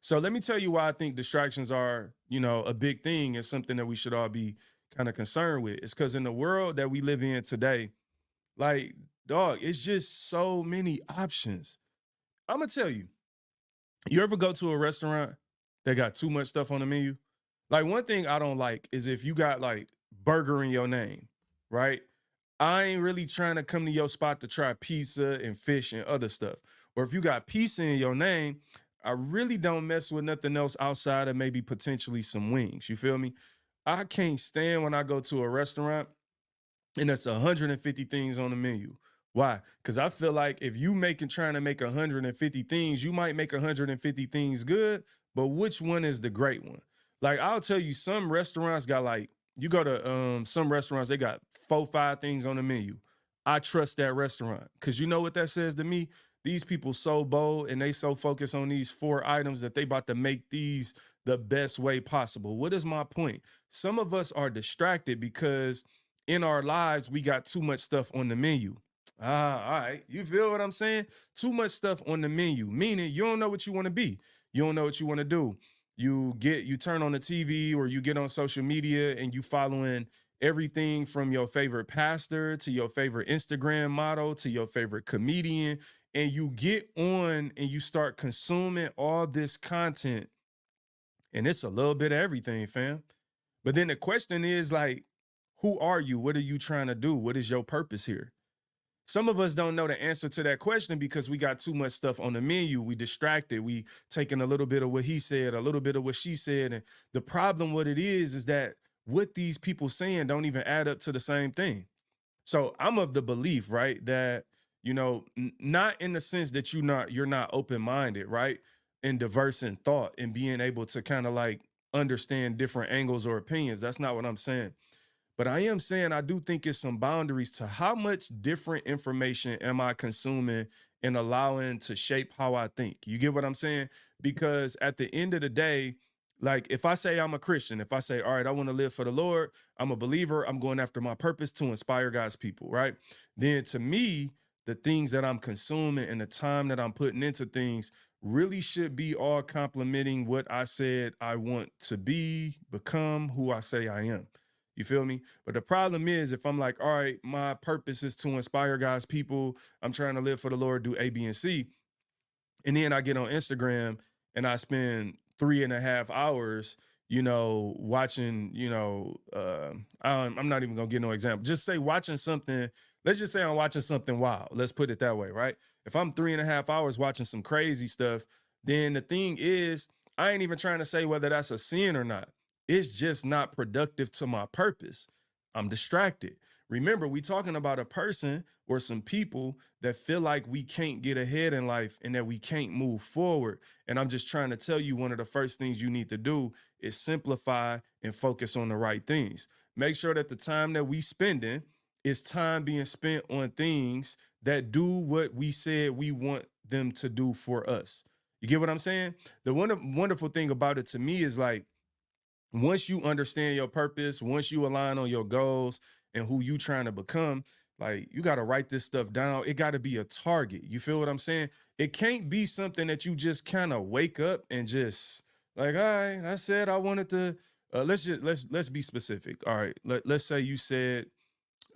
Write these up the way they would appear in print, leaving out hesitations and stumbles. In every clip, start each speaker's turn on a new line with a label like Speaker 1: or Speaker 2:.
Speaker 1: So let me tell you why I think distractions are, a big thing and something that we should all be kind of concerned with. It's because in the world that we live in today, like, dog, it's just so many options. I'm gonna tell you, you ever go to a restaurant that got too much stuff on the menu? Like, one thing I don't like is if you got like burger in your name, right? I ain't really trying to come to your spot to try pizza and fish and other stuff. Or if you got pizza in your name, I really don't mess with nothing else outside of maybe potentially some wings. You feel me? I can't stand when I go to a restaurant and that's 150 things on the menu. Why? Because I feel like if you making trying to make 150 things, you might make 150 things good, but which one is the great one? Like, I'll tell you, some restaurants got like, you go to some restaurants, they got 4, 5 things on the menu. I trust that restaurant. Cause you know what that says to me? These people so bold and they so focused on these 4 items that they about to make these the best way possible. What is my point? Some of us are distracted because in our lives, we got too much stuff on the menu. Ah, all right. You feel what I'm saying? Too much stuff on the menu, meaning you don't know what you want to be. You don't know what you want to do. You turn on the TV or you get on social media and you following everything from your favorite pastor to your favorite Instagram model to your favorite comedian. And you get on and you start consuming all this content. And it's a little bit of everything, fam. But then the question is like, who are you? What are you trying to do? What is your purpose here? Some of us don't know the answer to that question because we got too much stuff on the menu. We distracted. We taking a little bit of what he said, a little bit of what she said. And the problem, what it is that what these people saying don't even add up to the same thing. So I'm of the belief, right, that not in the sense that you're not open-minded, right, and diverse in thought and being able to kind of like understand different angles or opinions. That's not what I'm saying. But I am saying I do think it's some boundaries to how much different information am I consuming and allowing to shape how I think. You get what I'm saying? Because at the end of the day, like if I say I'm a Christian, if I say, all right, I want to live for the Lord, I'm a believer, I'm going after my purpose to inspire God's people, right? Then to me, the things that I'm consuming and the time that I'm putting into things really should be all complementing what I said I want to be, become, who I say I am. You feel me? But the problem is, if I'm like, all right, my purpose is to inspire God's people, I'm trying to live for the Lord, do A, B, and C. And then I get on Instagram and I spend 3.5 hours, watching, I'm not even gonna get no example. Just say watching something. Let's just say I'm watching something wild. Let's put it that way, right? If I'm 3.5 hours watching some crazy stuff, then the thing is, I ain't even trying to say whether that's a sin or not. It's just not productive to my purpose. I'm distracted. Remember, we talking about a person or some people that feel like we can't get ahead in life and that we can't move forward. And I'm just trying to tell you one of the first things you need to do is simplify and focus on the right things. Make sure that the time that we spending is time being spent on things that do what we said we want them to do for us. You get what I'm saying? The wonderful thing about it to me is like once you understand your purpose, once you align on your goals and who you trying to become, like you got to write this stuff down. It got to be a target. You feel what I'm saying? It can't be something that you just kind of wake up and just like, all right, I said I wanted to let's be specific. All right. Let's say you said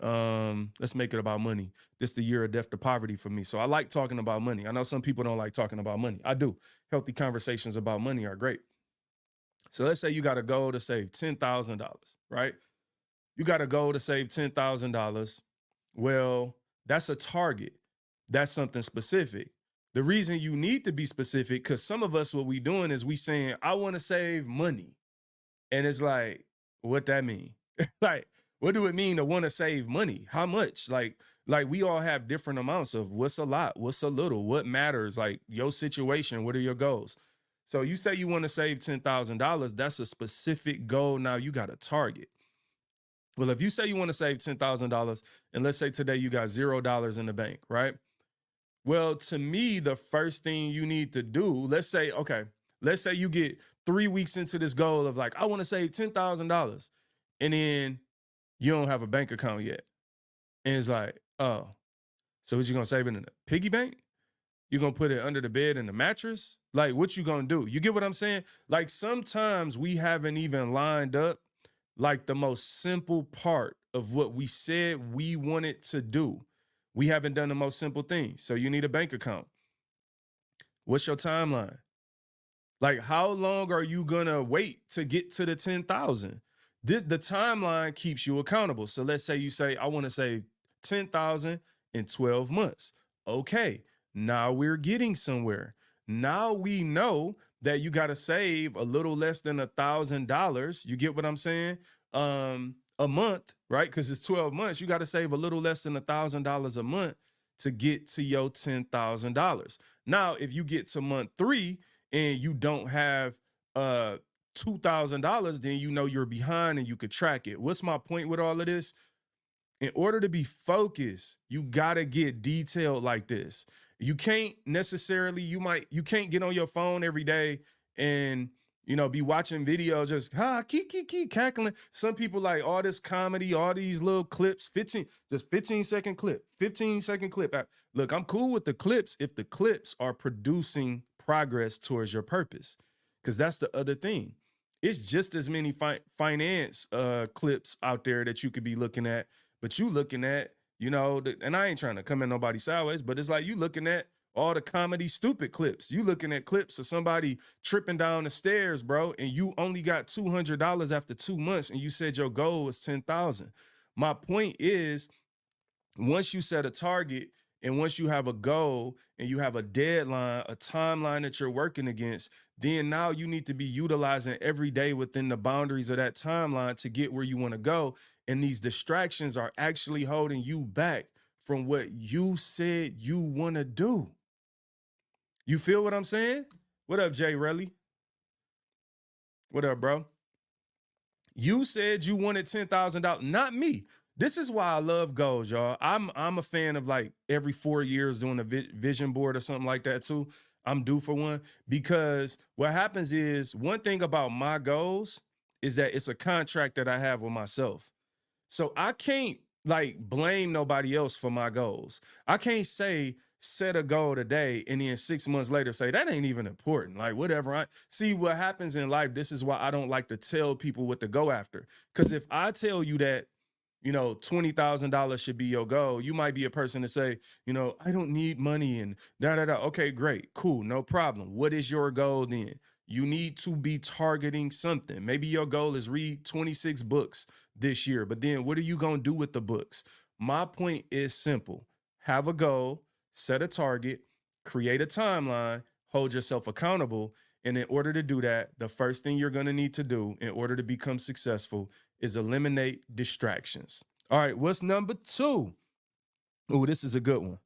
Speaker 1: let's make it about money. This the year of death to poverty for me. So I like talking about money. I know some people don't like talking about money. I do. Healthy conversations about money are great. So let's say you got a goal to save $10,000, right? You got a goal to save $10,000. Well, that's a target. That's something specific. The reason you need to be specific, because some of us, what we doing is we saying, I want to save money. And it's like, what that mean? Like, what do it mean to want to save money? How much? Like we all have different amounts of what's a lot, what's a little, what matters, like your situation, what are your goals? So you say you want to save $10,000, that's a specific goal. Now you got a target. Well, if you say you want to save $10,000 and let's say today you got $0 in the bank, right? Well, to me, the first thing you need to do, let's say you get 3 weeks into this goal of like, I want to save $10,000 and then you don't have a bank account yet. And it's like, oh, so what you gonna save it in a piggy bank? You gonna put it under the bed and the mattress? Like, what you gonna do? You get what I'm saying? Like, sometimes we haven't even lined up like the most simple part of what we said we wanted to do. We haven't done the most simple thing. So you need a bank account. What's your timeline? Like, how long are you gonna wait to get to the 10,000? The timeline keeps you accountable. So let's say you say, I want to save 10,000 in 12 months. Okay, now we're getting somewhere. Now we know that you got to save a little less than $1,000. You get what I'm saying? A month, right? Because it's 12 months. You got to save a little less than $1,000 a month to get to your $10,000. Now, if you get to month 3 and you don't have $2,000, then you know you're behind and you could track it. What's my point with all of this? In order to be focused, you gotta get detailed like this. You can't necessarily, you can't get on your phone every day and be watching videos just keep cackling. Some people like all this comedy, all these little clips, 15-second clip, 15-second clip. Look, I'm cool with the clips if the clips are producing progress towards your purpose. Because that's the other thing. It's just as many finance clips out there that you could be looking at, but you looking at, and I ain't trying to come in nobody sideways, but it's like you looking at all the comedy stupid clips. You looking at clips of somebody tripping down the stairs, bro, and you only got $200 after 2 months, and you said your goal was 10,000. My point is, once you set a target and once you have a goal and you have a deadline, a timeline that you're working against, then now you need to be utilizing every day within the boundaries of that timeline to get where you want to go. And these distractions are actually holding you back from what you said you want to do. You feel what I'm saying? What up, Jay Relly? What up, bro? You said you wanted $10,000, not me. This is why I love goals, y'all. I'm a fan of like every 4 years doing a vision board or something like that too. I'm due for one because what happens is one thing about my goals is that it's a contract that I have with myself. So I can't like blame nobody else for my goals. I can't say set a goal today and then 6 months later say that ain't even important. Like whatever. I see what happens in life. This is why I don't like to tell people what to go after. Because if I tell you that, $20,000 should be your goal, you might be a person to say, I don't need money and da da da. Okay, great, cool, no problem. What is your goal then? You need to be targeting something. Maybe your goal is read 26 books this year, but then what are you going to do with the books? My point is simple. Have a goal, set a target, create a timeline, hold yourself accountable. And in order to do that, the first thing you're going to need to do in order to become successful is eliminate distractions. All right, what's number 2? Oh, this is a good one.